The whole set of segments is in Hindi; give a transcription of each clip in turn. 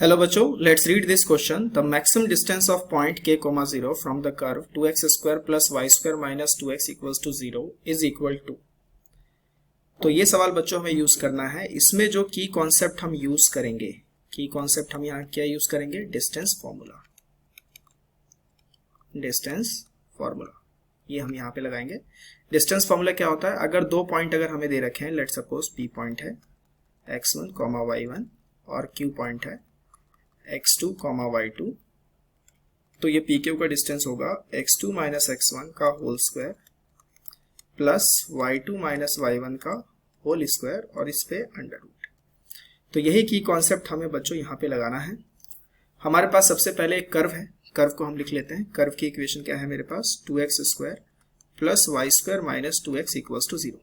Hello बच्चों, let's read this question. The maximum distance of point k, 0 from the curve 2x square plus y square minus 2x equals to 0 is equal to. तो ये सवाल बच्चों हमें यूज करना है। इसमें जो की कॉन्सेप्ट हम यूज करेंगे, की कॉन्सेप्ट हम यहाँ क्या यूज करेंगे? Distance formula. डिस्टेंस फॉर्मूला ये हम यहाँ पे लगाएंगे। डिस्टेंस फॉर्मूला क्या होता है? अगर दो पॉइंट अगर हमें दे रखे हैं, लेट सपोज P पॉइंट है x1, y1 और Q पॉइंट है x2, y2, तो ये PQ का डिस्टेंस होगा x2 माइनस x1 का whole square plus y2 minus y1 का होल स्क्वायर और इस पे अंडर रूट। तो यही की कॉन्सेप्ट हमें बच्चों यहाँ पे लगाना है। हमारे पास सबसे पहले एक कर्व है, कर्व को हम लिख लेते हैं। कर्व की इक्वेशन क्या है मेरे पास? 2x square plus Y square minus 2x equals to 0।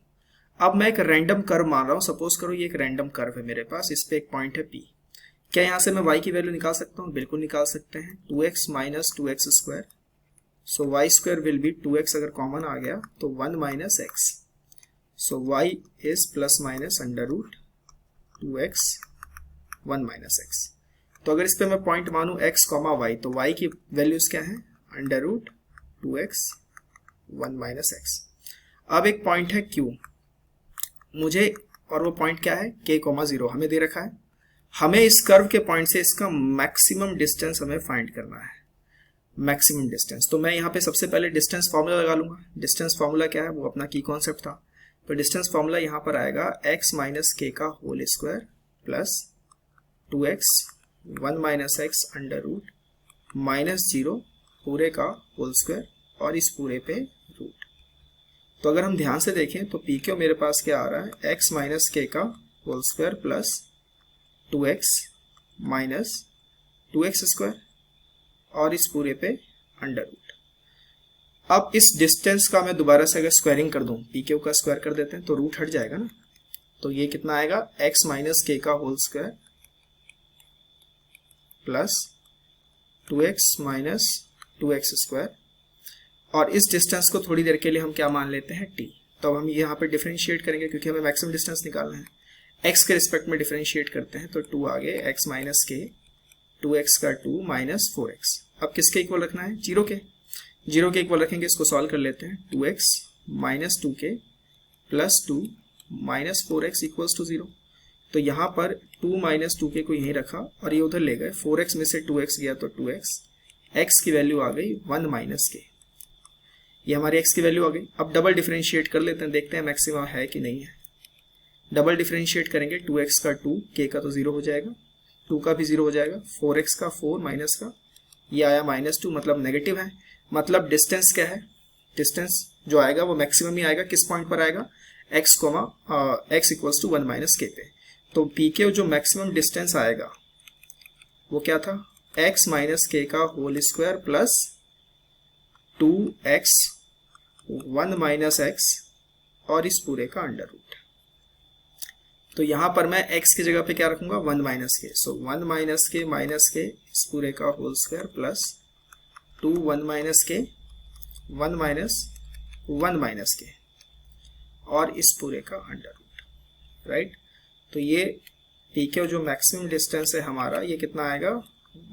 अब मैं एक रैंडम कर्व मान रहा हूँ। सपोज करो ये एक रैंडम कर्व है मेरे पास, इस पे एक पॉइंट है P। क्या यहाँ से मैं y की वैल्यू निकाल सकता हूँ? बिल्कुल निकाल सकते हैं। 2x minus 2x square, so Y square will be 2x, अगर कॉमन आ गया तो 1 minus x, so y is plus minus under root 2x 1 minus x। तो अगर इस पे मैं पॉइंट मानू x, y, तो y की वैल्यूज क्या है? Under root 2x 1 minus x। अब एक पॉइंट है Q मुझे, और वो पॉइंट क्या है? k, 0 हमें दे रखा है। हमें इस कर्व के पॉइंट से इसका मैक्सिमम डिस्टेंस हमें फाइंड करना है, मैक्सिमम डिस्टेंस। तो मैं यहाँ पे सबसे पहले डिस्टेंस फार्मूला लगा लूंगा। डिस्टेंस फार्मूला क्या है? वो अपना की कॉन्सेप्ट था। तो डिस्टेंस फार्मूला यहाँ पर आएगा x माइनस के का whole square plus 2x 1 minus x under root minus 0 पूरे का होल स्क्वायर और इस पूरे पे रूट। तो अगर हम ध्यान से देखें तो पी क्यू मेरे पास क्या आ रहा है? x माइनस के का whole square plus 2x minus 2x square और इस पूरे पे अंडर रूट। अब इस डिस्टेंस का मैं दोबारा से अगर स्क्वायरिंग कर दूं, पी क्यू का स्क्वायर कर देते हैं तो रूट हट जाएगा ना। तो ये कितना आएगा? x माइनस के का whole square plus 2x minus 2x square, और इस डिस्टेंस को थोड़ी देर के लिए हम क्या मान लेते हैं? t। तो अब हम यहाँ पे डिफरेंशिएट करेंगे क्योंकि हमें मैक्सिमम डिस्टेंस निकालना है। x के रिस्पेक्ट में डिफरेंशिएट करते हैं तो 2 आ गए, x माइनस के 2x का 2 माइनस 4x। अब किसके इक्वल रखना है? 0 के। 0 के इक्वल रखेंगे, इसको सॉल्व कर लेते हैं। 2x minus 2k plus 2 minus 4x equals to 0। तो यहाँ पर 2 माइनस 2k को यहीं रखा और ये उधर ले गए। 4x में से 2x गया तो 2x, x की वैल्यू आ गई 1 माइनस k। ये हमारी x की वैल्यू आ गई। अब डबल डिफरेंशिएट कर लेते हैं, देखते हैं मैक्सिमम है कि नहीं है। डबल डिफरेंशिएट करेंगे, 2x का 2, k का तो 0 हो जाएगा, 2 का भी 0 हो जाएगा, 4x का 4 माइनस का ये आया माइनस 2, मतलब नेगेटिव है। मतलब डिस्टेंस क्या है? डिस्टेंस जो आएगा वो मैक्सिमम ही आएगा। किस पॉइंट पर आएगा? x equals to 1 minus k पे। तो p के जो मैक्सिमम डिस्टेंस आएगा वो क्या था? x माइनस k का whole square plus 2x 1 minus x और इस पूरे का अंडर रूट। तो यहां पर मैं x की जगह पे क्या रखूंगा? 1 माइनस के, सो 1 माइनस के माइनस के इस पूरे का होल स्क्वायर प्लस 2 1 माइनस के 1 माइनस 1 माइनस के और इस पूरे का अंडर रूट, राइट। तो ये पी के जो मैक्सिमम डिस्टेंस है हमारा, ये कितना आएगा?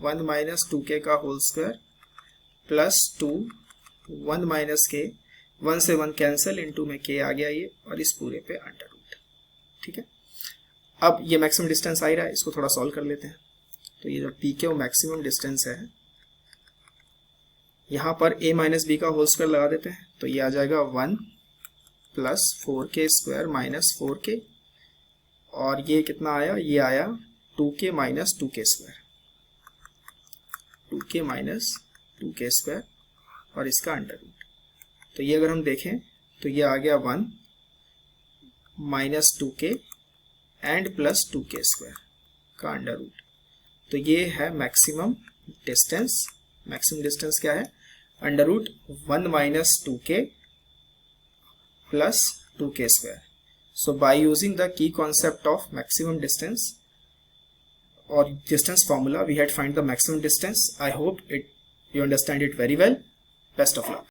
1 माइनस 2k का होल स्क्वायर प्लस 2 1 माइनस के, 1 से 1 कैंसिल, इनटू में k आ गया ये और इस पूरे पे अंडर रूट। ठीक है, अब ये मैक्सिमम डिस्टेंस आ ही रहा है, इसको थोड़ा सॉल्व कर लेते हैं। तो ये जो पी के मैक्सिमम डिस्टेंस है, यहाँ पर a माइनस बी का होल स्क्वायर लगा देते हैं तो ये आ जाएगा 1 plus 4k square minus 4k, और ये कितना आया? ये आया 2k minus 2k square, 2k minus 2k square और इसका अंडर रूट। तो ये अगर हम देखें तो ये आ गया 1 minus 2k and plus 2k square का अंडर रूट। तो ये है मैक्सिमम डिस्टेंस। मैक्सिमम डिस्टेंस क्या है? Under root 1 minus 2k plus 2k square. So by using the key concept of maximum distance और distance formula, we had find the maximum distance. I hope you understand it very well. Best of luck.